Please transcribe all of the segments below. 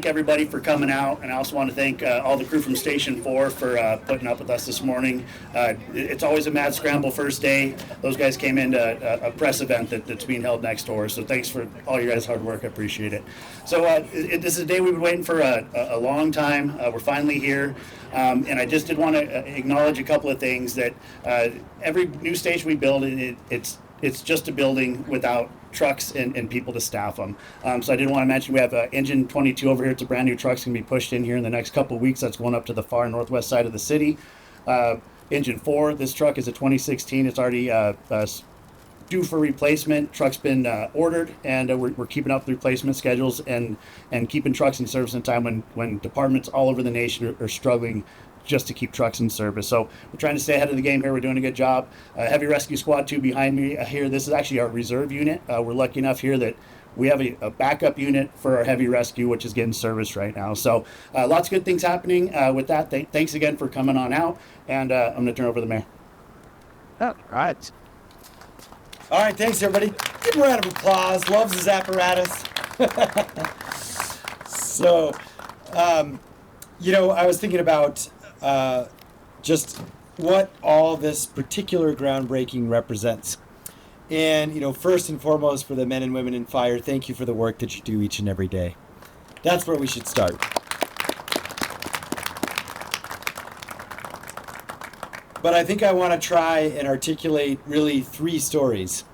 everybody for coming out, and I also want to thank all the crew from Station 4 for putting up with us this morning. It's always a mad scramble first day. Those guys came into a press event that's being held next door, so thanks for all your guys' hard work. I appreciate it. So this is a day we've been waiting for a long time. We're finally here. And I just did want to acknowledge a couple of things that every new station we build, it's just a building without trucks and people to staff them. So I did want to mention we have engine 22 over here. It's a brand new truck. It's going to be pushed in here in the next couple of weeks. That's going up to the far northwest side of the city. Engine 4, this truck is a 2016. It's already due for replacement. Truck's been ordered, and we're keeping up the replacement schedules and keeping trucks in service in time when departments all over the nation are struggling just to keep trucks in service. So we're trying to stay ahead of the game here. We're doing a good job. Heavy Rescue Squad 2 behind me here. This is actually our reserve unit. We're lucky enough here that we have a backup unit for our heavy rescue, which is getting serviced right now. So lots of good things happening with that. Thanks again for coming on out, and I'm going to turn over to the mayor. All right. All right, thanks, everybody. Give him a round of applause. Loves his apparatus. So, I was thinking about just what all this particular groundbreaking represents. And, first and foremost, for the men and women in fire, thank you for the work that you do each and every day. That's where we should start. But I think I want to try and articulate really 3 stories.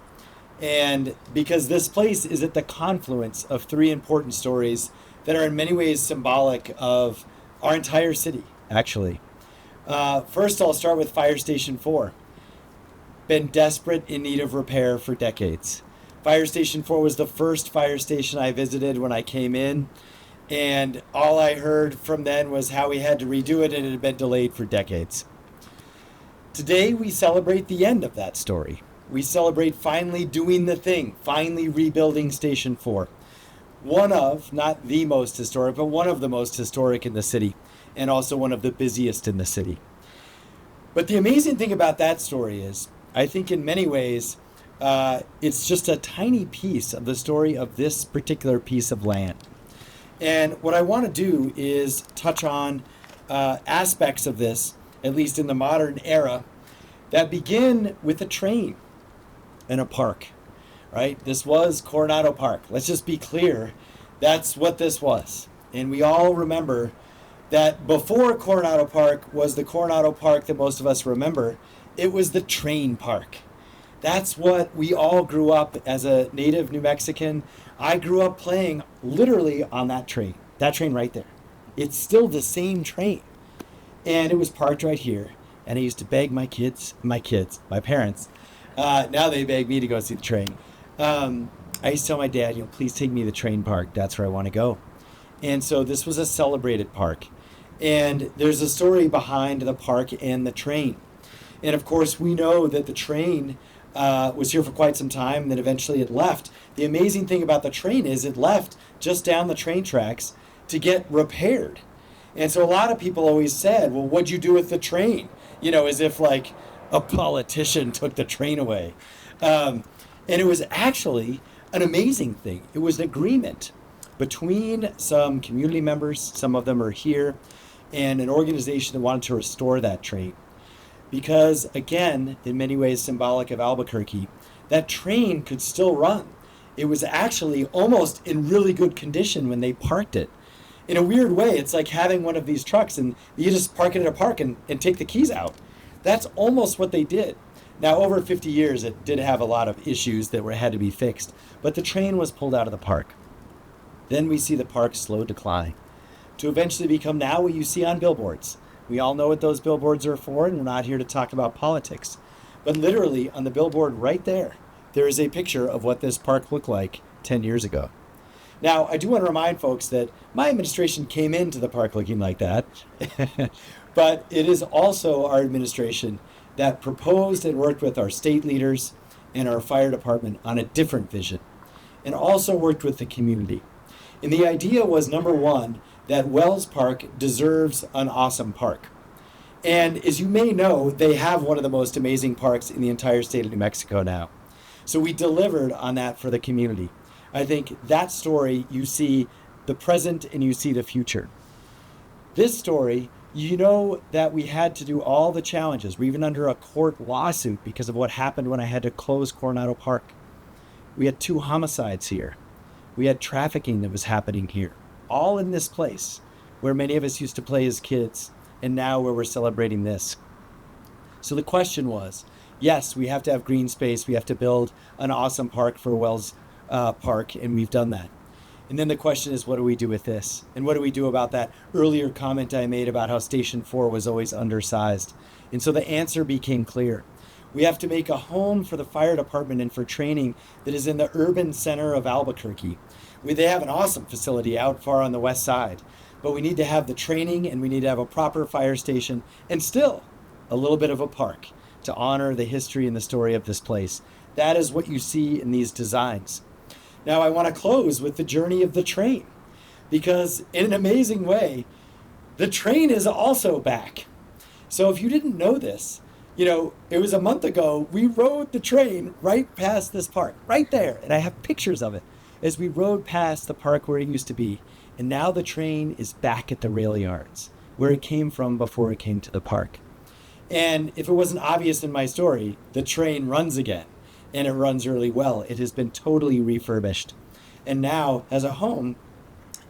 And because this place is at the confluence of 3 important stories that are in many ways symbolic of our entire city, actually. First, I'll start with Fire Station 4. Been desperate in need of repair for decades. Fire Station 4 was the first fire station I visited when I came in. And all I heard from then was how we had to redo it and it had been delayed for decades. Today, we celebrate the end of that story. We celebrate finally doing the thing, finally rebuilding Station 4. One of, not the most historic, but one of the most historic in the city, and also one of the busiest in the city. But the amazing thing about that story is, I think in many ways, it's just a tiny piece of the story of this particular piece of land. And what I want to do is touch on aspects of this, at least in the modern era, that begin with a train and a park, right? This was Coronado Park. Let's just be clear, that's what this was. And we all remember that before Coronado Park was the Coronado Park that most of us remember, it was the train park. That's what we all grew up as a native New Mexican. I grew up playing literally on that train right there. It's still the same train. And it was parked right here. And I used to beg my parents. Now they beg me to go see the train. I used to tell my dad, please take me to the train park. That's where I want to go. And so this was a celebrated park. And there's a story behind the park and the train. And of course, we know that the train was here for quite some time, and then eventually it left. The amazing thing about the train is it left just down the train tracks to get repaired. And so a lot of people always said, well, what'd you do with the train? As if like a politician took the train away. And it was actually an amazing thing. It was an agreement between some community members, some of them are here, and an organization that wanted to restore that train. Because, again, in many ways symbolic of Albuquerque, that train could still run. It was actually almost in really good condition when they parked it. In a weird way, it's like having one of these trucks and you just park it at a park and take the keys out. That's almost what they did. Now, over 50 years, it did have a lot of issues that had to be fixed, but the train was pulled out of the park. Then we see the park's slow decline to eventually become now what you see on billboards. We all know what those billboards are for, and we're not here to talk about politics. But literally, on the billboard right there is a picture of what this park looked like 10 years ago. Now, I do want to remind folks that my administration came into the park looking like that, but it is also our administration that proposed and worked with our state leaders and our fire department on a different vision, and also worked with the community. And the idea was, number one, that Wells Park deserves an awesome park. And as you may know, they have one of the most amazing parks in the entire state of New Mexico now. So we delivered on that for the community. I think that story you see the present and you see the future. This story, you know that we had to do all the challenges. We're even under a court lawsuit because of what happened when I had to close Coronado Park. We had 2 homicides here. We had trafficking that was happening here, all in this place where many of us used to play as kids, and now where we're celebrating this. So the question was, yes, we have to have green space. We have to build an awesome park for Wells Park, and we've done that. And then the question is, what do we do with this? And what do we do about that earlier comment I made about how Station 4 was always undersized? And so the answer became clear. We have to make a home for the fire department and for training that is in the urban center of Albuquerque. They have an awesome facility out far on the west side, but we need to have the training and we need to have a proper fire station and still a little bit of a park to honor the history and the story of this place. That is what you see in these designs. Now I want to close with the journey of the train, because in an amazing way, the train is also back. So if you didn't know this, it was a month ago, we rode the train right past this park, right there. And I have pictures of it as we rode past the park where it used to be. And now the train is back at the rail yards, where it came from before it came to the park. And if it wasn't obvious in my story, the train runs again, and it runs really well. It has been totally refurbished and now has a home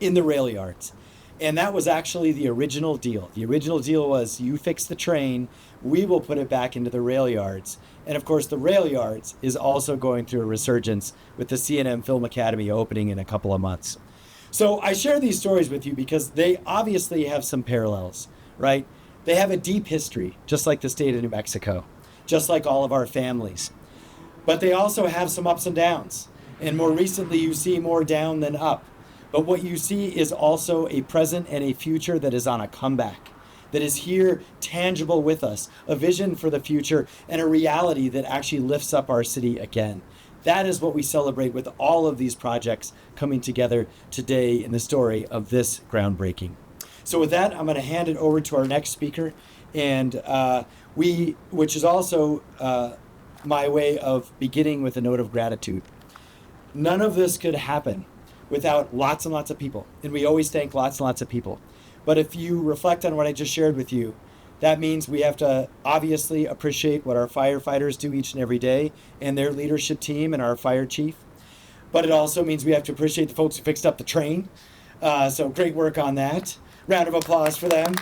in the rail yards. And that was actually the original deal. The original deal was, you fix the train, we will put it back into the rail yards. And of course, the rail yards is also going through a resurgence with the C&M Film Academy opening in a couple of months. So I share these stories with you because they obviously have some parallels, right? They have a deep history, just like the state of New Mexico, just like all of our families. But they also have some ups and downs. And more recently, you see more down than up. But what you see is also a present and a future that is on a comeback, that is here tangible with us, a vision for the future and a reality that actually lifts up our city again. That is what we celebrate with all of these projects coming together today in the story of this groundbreaking. So with that, I'm going to hand it over to our next speaker, and which is also my way of beginning with a note of gratitude. None of this could happen without lots and lots of people, and we always thank lots and lots of people. But if you reflect on what I just shared with you, that means we have to obviously appreciate what our firefighters do each and every day and their leadership team and our fire chief. But it also means we have to appreciate the folks who fixed up the train. So great work on that. Round of applause for them.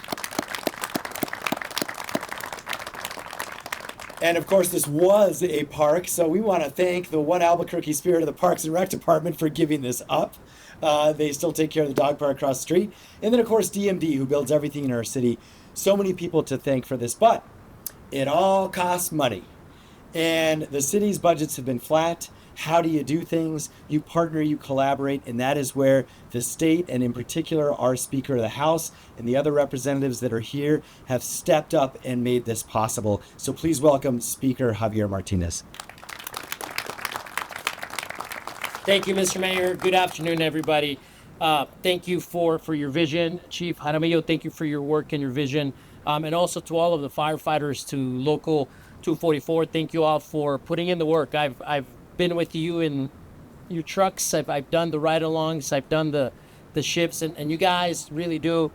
And of course, this was a park, so we want to thank the One Albuquerque spirit of the Parks and Rec Department for giving this up. They still take care of the dog park across the street. And then, of course, DMD, who builds everything in our city. So many people to thank for this, but it all costs money. And the city's budgets have been flat. How do you do things? You partner, you collaborate, and that is where the state, and in particular our Speaker of the House and the other representatives that are here, have stepped up and made this possible. So please welcome Speaker Javier Martinez. Thank you, Mr. Mayor. Good afternoon, everybody. Thank you for your vision. Chief Jaramillo, thank you for your work and your vision. And also to all of the firefighters, to Local 244, thank you all for putting in the work. I've been with you in your trucks. I've done the ride-alongs. I've done the shifts. And you guys really do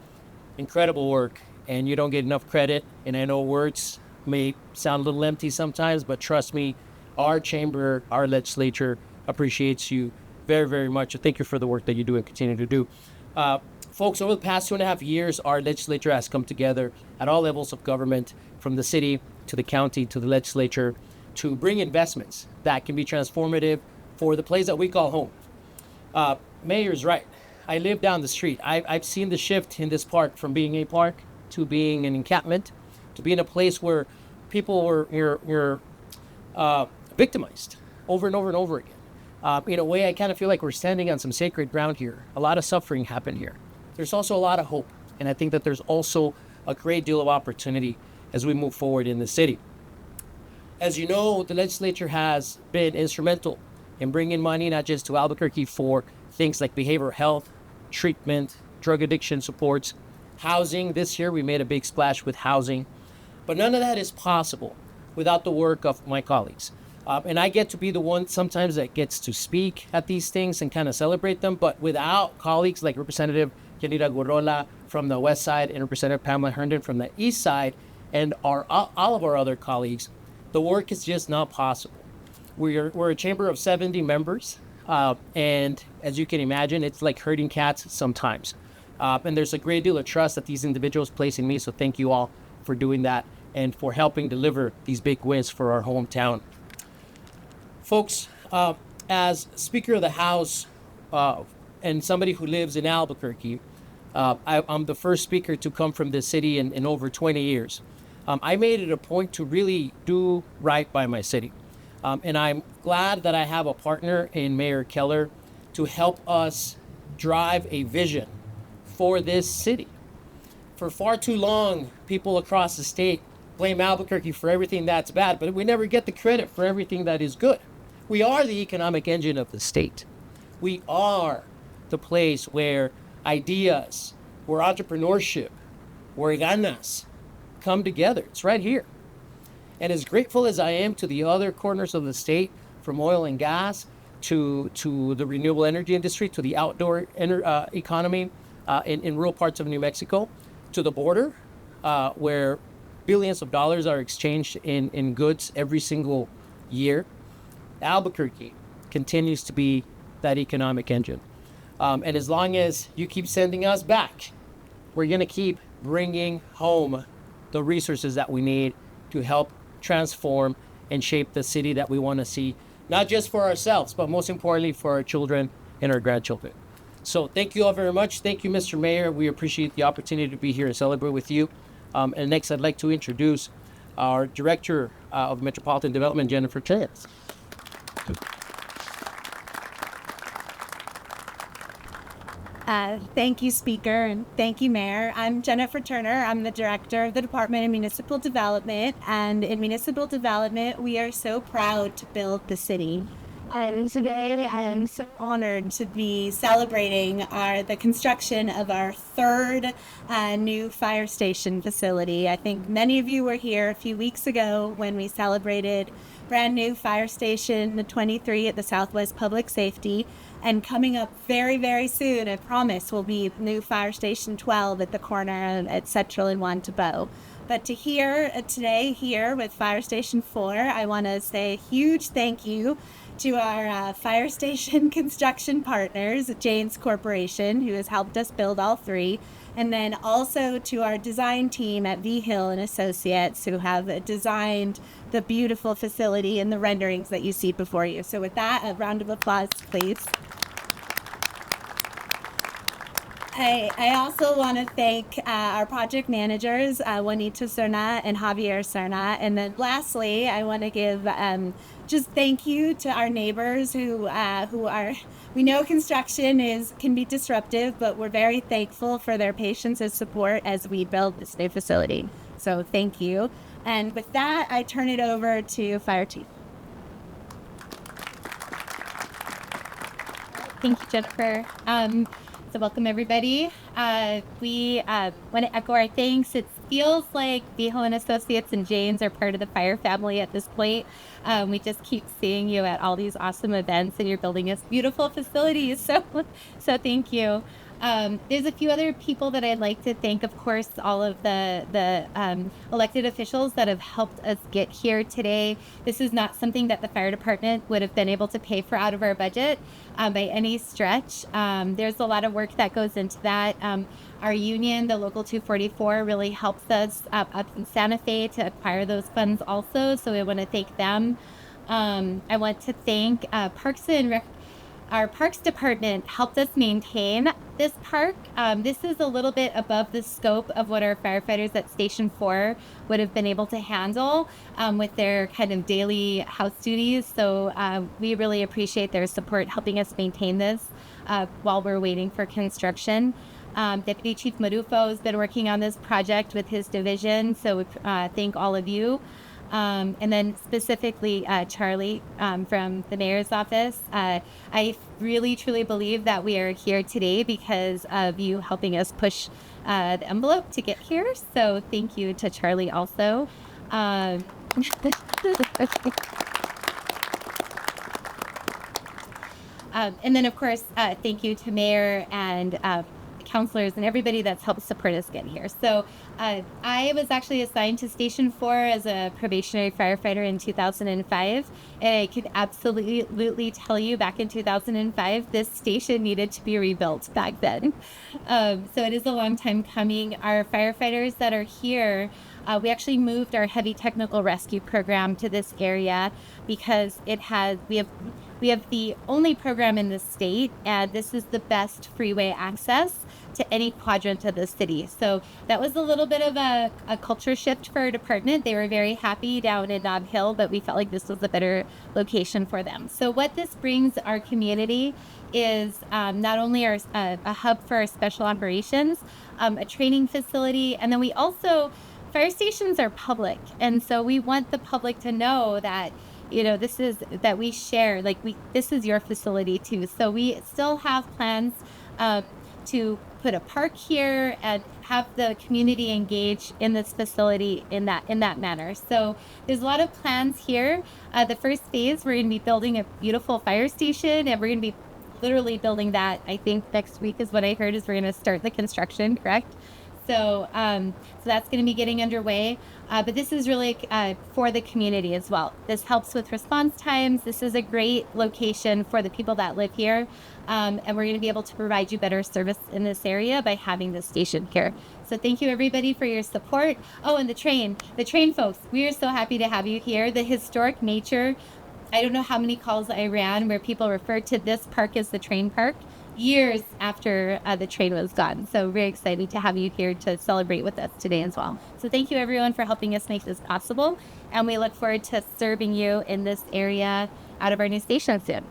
incredible work. And you don't get enough credit. And I know words may sound a little empty sometimes, but trust me, our chamber, our legislature appreciates you very, very much. Thank you for the work that you do and continue to do. Folks, over the past 2.5 years, our legislature has come together at all levels of government, from the city to the county to the legislature, to bring investments that can be transformative for the place that we call home. Mayor's right. I live down the street. I've seen the shift in this park from being a park to being an encampment, to being a place where people were victimized over and over and over again. In a way, I kind of feel like we're standing on some sacred ground here. A lot of suffering happened here. There's also a lot of hope, and I think that there's also a great deal of opportunity as we move forward in the city. As you know, the legislature has been instrumental in bringing money not just to Albuquerque for things like behavioral health, treatment, drug addiction supports, housing. This year we made a big splash with housing, but none of that is possible without the work of my colleagues. And I get to be the one sometimes that gets to speak at these things and kind of celebrate them. But without colleagues like Representative Yanira Gurrola from the west side and Representative Pamela Herndon from the east side and all of our other colleagues, the work is just not possible. We're a chamber of 70 members. And as you can imagine, it's like herding cats sometimes. And there's a great deal of trust that these individuals place in me. So thank you all for doing that and for helping deliver these big wins for our hometown. Folks, as Speaker of the House and somebody who lives in Albuquerque, I'm the first speaker to come from this city in over 20 years. I made it a point to really do right by my city. And I'm glad that I have a partner in Mayor Keller to help us drive a vision for this city. For far too long, people across the state blame Albuquerque for everything that's bad, but we never get the credit for everything that is good. We are the economic engine of the state. We are the place where ideas, where entrepreneurship, where ganas come together. It's right here. And as grateful as I am to the other corners of the state, from oil and gas to the renewable energy industry, to the outdoor economy in rural parts of New Mexico, to the border, where billions of dollars are exchanged in goods every single year, Albuquerque continues to be that economic engine. And as long as you keep sending us back, we're going to keep bringing home the resources that we need to help transform and shape the city that we want to see, not just for ourselves, but most importantly for our children and our grandchildren. So thank you all very much. Thank you, Mr. Mayor. We appreciate the opportunity to be here and celebrate with you. And next, I'd like to introduce our Director of Metropolitan Development, Jennifer Chance. Thank you, Speaker, and thank you, Mayor. I'm Jennifer Turner. I'm the Director of the Department of Municipal Development, and in municipal development, we are so proud to build the city. And today, I am so honored to be celebrating the construction of our third new fire station facility. I think many of you were here a few weeks ago when we celebrated brand new fire station 23 at the Southwest Public Safety. And coming up very, very soon, I promise, will be new fire station 12 at the corner at Central and Juan Tabo. But to hear today here with fire station 4, I want to say a huge thank you to our fire station construction partners, Janes Corporation, who has helped us build all three. And then also to our design team at V Hill and Associates, who have designed the beautiful facility and the renderings that you see before you. So with that, a round of applause, please. I also want to thank our project managers, Juanito Serna and Javier Serna. And then lastly, I want to give just thank you to our neighbors who are, we know construction can be disruptive, but we're very thankful for their patience and support as we build this new facility. So thank you. And with that, I turn it over to Fire Chief. Thank you, Jennifer. So welcome, everybody. We want to echo our thanks. It feels like Viejo and Associates and Janes are part of the fire family at this point. We just keep seeing you at all these awesome events, and you're building us beautiful facilities. So thank you. There's a few other people that I'd like to thank, of course, all of the elected officials that have helped us get here today. This is not something that the fire department would have been able to pay for out of our budget by any stretch. There's a lot of work that goes into that. Our union, the Local 244, really helps us up in Santa Fe to acquire those funds also, so we want to thank them. I want to thank our Parks Department helped us maintain this park. This is a little bit above the scope of what our firefighters at Station 4 would have been able to handle with their kind of daily house duties. So we really appreciate their support helping us maintain this while we're waiting for construction. Deputy Chief Marufo has been working on this project with his division, so we thank all of you. And then specifically Charlie from the mayor's office. I really, truly believe that we are here today because of you helping us push the envelope to get here. So thank you to Charlie also. And then, of course, thank you to Mayor and counselors and everybody that's helped support us get here. So I was actually assigned to Station 4 as a probationary firefighter in 2005. And I can absolutely tell you back in 2005, this station needed to be rebuilt back then. So it is a long time coming. Our firefighters that are here, we actually moved our heavy technical rescue program to this area because we have the only program in the state, and this is the best freeway access to any quadrant of the city. So that was a little bit of a culture shift for our department. They were very happy down in Nob Hill, but we felt like this was a better location for them. So what this brings our community is not only a hub for our special operations, a training facility, and then we also, fire stations are public. And so we want the public to know that this is that we share, this is your facility too. So we still have plans to put a park here and have the community engage in this facility in that manner. So there's a lot of plans here. The first phase, we're going to be building a beautiful fire station, and we're going to be literally building that. I think next week is what I heard, is we're going to start the construction, correct? So that's going to be getting underway. But this is really for the community as well. This helps with response times. This is a great location for the people that live here. And we're going to be able to provide you better service in this area by having this station here. So thank you, everybody, for your support. Oh, and the train folks, we are so happy to have you here. The historic nature, I don't know how many calls I ran where people referred to this park as the train park years after the train was gone. So very excited to have you here to celebrate with us today as well. So thank you, everyone, for helping us make this possible. And we look forward to serving you in this area out of our new station soon.